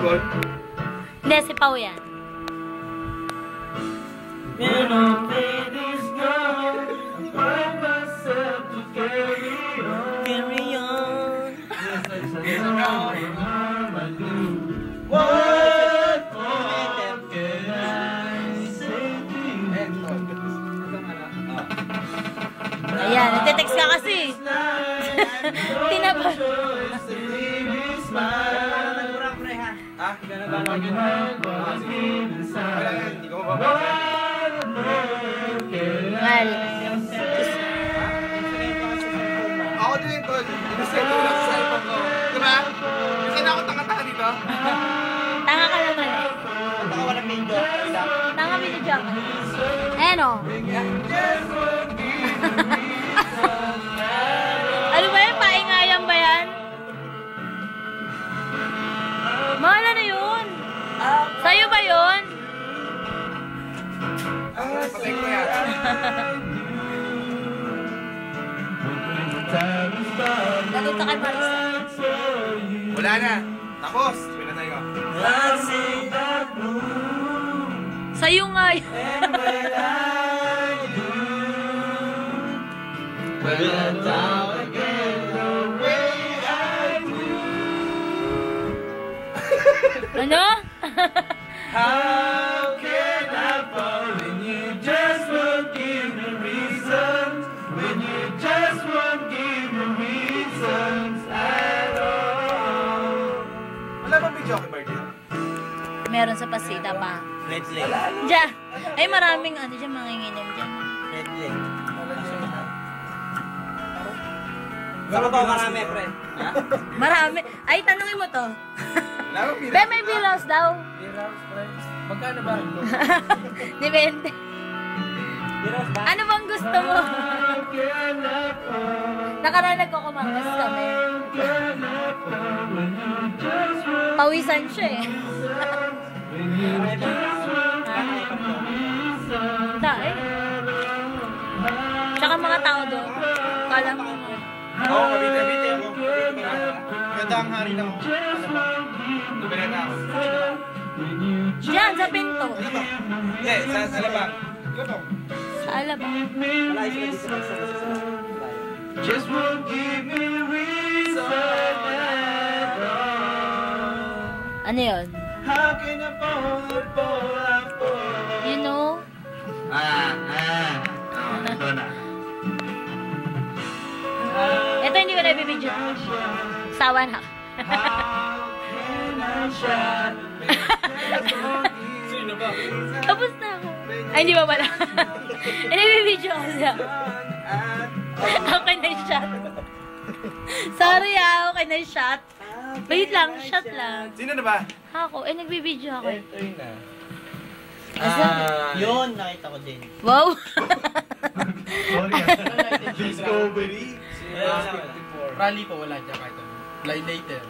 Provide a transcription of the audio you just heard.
tugon? Hindi, si Pao yan. Carry on. What more can I say to you? Ayan, nagte-text ka kasi. Tinabas. Ah, hindi ko mababasa. Mal. Ako din ito. Inisend ko lang sa cellphone ko. Diba? Kasi na ako tanga-tanga dito. Tanga ka naman eh. Baka walang video. Tanga video dyan. Ayan o. Ano ba yan? Paingayan ba yan? Mahala na yun. Sa'yo ba yun? Patay ko yan. Natuto kay Marisa. Wala na. Tapos. Sabi na tayo. Sa'yo nga yun. Ano? How can I fall when you just won't give me reasons? When you just won't give me reasons at all. Wala bang video kay birthday? Meron sa pasita pa. Red leg. Diyan. Ay, maraming ano dyan, manginginom dyan. Red leg. Saka ba marami, pre? Ha? Marami. Ay, tanungin mo to. Wala bang video? Be, may bilos daw. Magkano ba? Depende. Biros ba? Ano bang gusto mo? Nakaraan nagkukumangkas kami. Pawisan siya eh. Tae. Tsaka mga tao doon. Kala mo. Oo, kabite ako. Ganda ang hari lang ako. Dubila na ako. Diyan, sa pinto. Hindi, sa labang. Ito to. Sa alaba. Wala sila dito sa Just won't give me reason at all. Ano yun? How can I fall? You know? Ito na. Ito hindi ko na-video. Sawa na. Sino ba? Tapos na ako. Ay, hindi ba pala? Nabibidyo ko siya. Okay na yung shot. Sorry okay na yung shot. Wait lang, shot lang. Sino na ba? Ako, nagbibidyo ako. Ito yun na. Yun, nakita ko din. Wow! Discovery. Rally po, wala dyan kahit ano. Later.